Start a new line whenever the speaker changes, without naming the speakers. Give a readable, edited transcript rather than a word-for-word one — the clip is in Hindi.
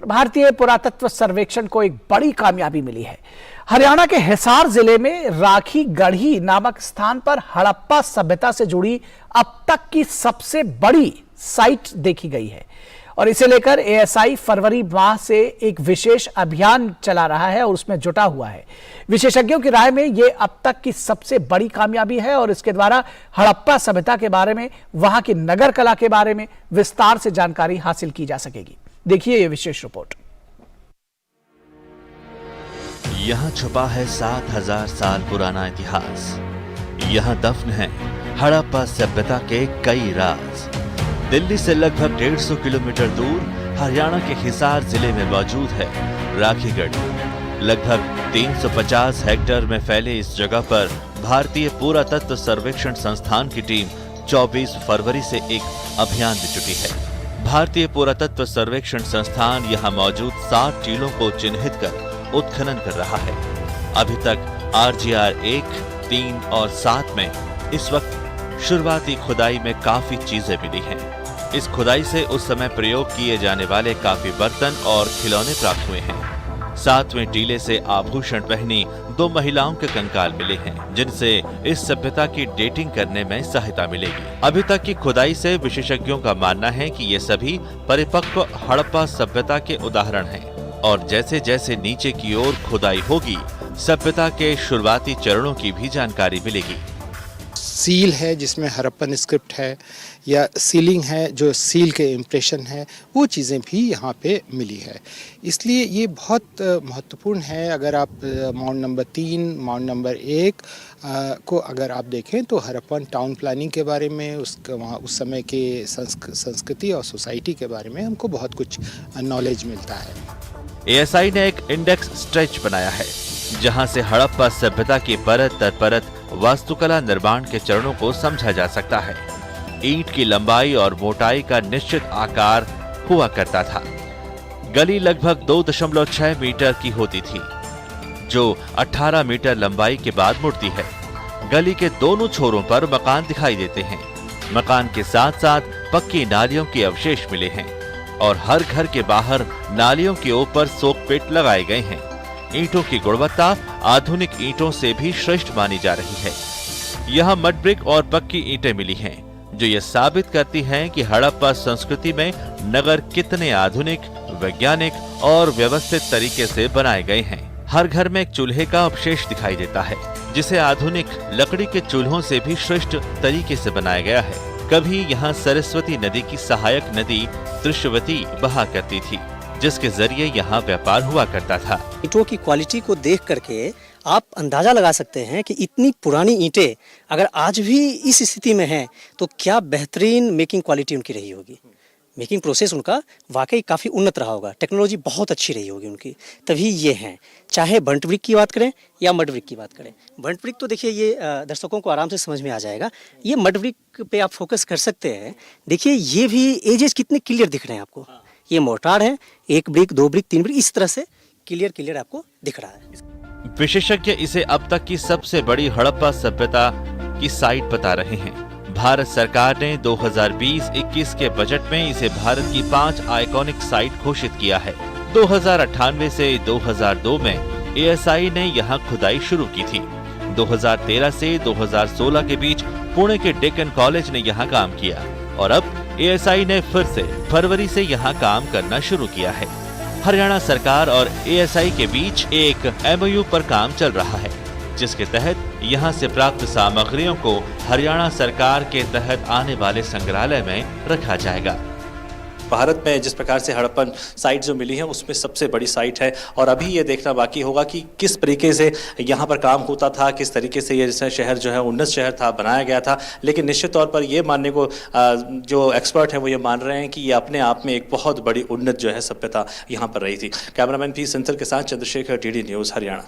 और भारतीय पुरातत्व सर्वेक्षण को एक बड़ी कामयाबी मिली है। हरियाणा के हिसार जिले में राखी गढ़ी नामक स्थान पर हड़प्पा सभ्यता से जुड़ी अब तक की सबसे बड़ी साइट देखी गई है और इसे लेकर एएसआई फरवरी माह से एक विशेष अभियान चला रहा है और उसमें जुटा हुआ है। विशेषज्ञों की राय में यह अब तक की सबसे बड़ी कामयाबी है और इसके द्वारा हड़प्पा सभ्यता के बारे में, वहां की नगर कला के बारे में विस्तार से जानकारी हासिल की जा सकेगी। देखिए यह विशेष रिपोर्ट।
यहाँ छुपा है 7000 साल पुराना इतिहास। यहाँ दफन है हड़प्पा सभ्यता के कई राज। दिल्ली से लगभग 150 किलोमीटर दूर हरियाणा के हिसार जिले में मौजूद है राखी गढ़ी। लगभग 350 हेक्टेयर में फैले इस जगह पर भारतीय पुरातत्व सर्वेक्षण संस्थान की टीम 24 फरवरी से एक अभियान में जुटी है। भारतीय पुरातत्व सर्वेक्षण संस्थान यहाँ मौजूद 7 टीलों को चिन्हित कर उत्खनन कर रहा है। अभी तक RGR 1, 3 और 7 में इस वक्त शुरुआती खुदाई में काफी चीजें मिली हैं। इस खुदाई से उस समय प्रयोग किए जाने वाले काफी बर्तन और खिलौने प्राप्त हुए हैं। 7वें टीले से आभूषण पहनी 2 महिलाओं के कंकाल मिले हैं, जिनसे इस सभ्यता की डेटिंग करने में सहायता मिलेगी। अभी तक की खुदाई से विशेषज्ञों का मानना है कि ये सभी परिपक्व हड़प्पा सभ्यता के उदाहरण हैं और जैसे जैसे नीचे की ओर खुदाई होगी, सभ्यता के शुरुआती चरणों की भी जानकारी मिलेगी।
सील है जिसमें हड़प्पन स्क्रिप्ट है या सीलिंग है जो सील के इम्प्रेशन है, वो चीज़ें भी यहाँ पे मिली है। इसलिए ये बहुत महत्वपूर्ण है। अगर आप माउंट नंबर 3, माउंट नंबर 1 को अगर आप देखें तो हड़प्पन टाउन प्लानिंग के बारे में, उसका वहाँ उस समय के संस्कृति और सोसाइटी के बारे में हमको बहुत कुछ नॉलेज मिलता है।
एएसआई ने एक इंडेक्स स्ट्रेच बनाया है जहां से हड़प्पा सभ्यता की परत दर परत वास्तुकला निर्माण के चरणों को समझा जा सकता है। ईंट की लंबाई और मोटाई का निश्चित आकार हुआ करता था। गली लगभग 2.6 मीटर की होती थी, जो 18 मीटर लंबाई के बाद मुड़ती है। गली के दोनों छोरों पर मकान दिखाई देते हैं। मकान के साथ साथ पक्की नालियों के अवशेष मिले हैं और हर घर के बाहर नालियों के ऊपर सोकपेट लगाए गए हैं। ईंटों की गुणवत्ता आधुनिक ईंटों से भी श्रेष्ठ मानी जा रही है। यहाँ मड ब्रिक और पक्की ईंटें मिली हैं, जो ये साबित करती हैं कि हड़प्पा संस्कृति में नगर कितने आधुनिक, वैज्ञानिक और व्यवस्थित तरीके से बनाए गए हैं। हर घर में एक चूल्हे का अवशेष दिखाई देता है, जिसे आधुनिक लकड़ी के चूल्हों से भी श्रेष्ठ तरीके से बनाया गया है। कभी यहाँ सरस्वती नदी की सहायक नदी त्रिशवती बहा करती थी, जिसके जरिए यहाँ व्यापार हुआ करता था।
ईंटों की क्वालिटी को देख करके आप अंदाजा लगा सकते हैं कि इतनी पुरानी ईंटें अगर आज भी इस स्थिति में हैं तो क्या बेहतरीन मेकिंग क्वालिटी उनकी रही होगी। मेकिंग प्रोसेस उनका वाकई काफ़ी उन्नत रहा होगा, टेक्नोलॉजी बहुत अच्छी रही होगी उनकी, तभी ये हैं। चाहे बंट ब्रिक की बात करें या मड ब्रिक की बात करें। बंट ब्रिक तो देखिए ये दर्शकों को आराम से समझ में आ जाएगा। ये मड ब्रिक पे आप फोकस कर सकते हैं। देखिए ये भी एजेस कितने क्लियर दिख रहे हैं आपको। ये मोर्टार है, 1 ब्रिक, 2 ब्रिक, 3 ब्रिक, इस तरह से क्लियर आपको दिख रहा है।
विशेषज्ञ इसे अब तक की सबसे बड़ी हड़प्पा सभ्यता की साइट बता रहे हैं। भारत सरकार ने 2020-21 के बजट में इसे भारत की 5 आइकॉनिक साइट घोषित किया है। 2098 से 2002 में एएसआई ने यहाँ खुदाई शुरू की थी। 2013 से 2016 के बीच पुणे के डेक्कन कॉलेज ने यहाँ काम किया और अब एएसआई ने फिर से फरवरी से यहाँ काम करना शुरू किया है। हरियाणा सरकार और एएसआई के बीच एक MOU पर काम चल रहा है, जिसके तहत यहाँ से प्राप्त सामग्रियों को हरियाणा सरकार के तहत आने वाले संग्रहालय में रखा जाएगा।
भारत में जिस प्रकार से हड़प्पन साइट जो मिली है उसमें सबसे बड़ी साइट है और अभी ये देखना बाकी होगा कि किस तरीके से यहाँ पर काम होता था, किस तरीके से ये शहर जो है उन्नत शहर था, बनाया गया था। लेकिन निश्चित तौर पर ये मानने को जो एक्सपर्ट हैं वो ये मान रहे हैं कि ये अपने आप में एक बहुत बड़ी उन्नत जो है सभ्यता यहाँ पर रही थी। कैमरामैन पी सेंसर के साथ चंद्रशेखर, DD न्यूज़, हरियाणा।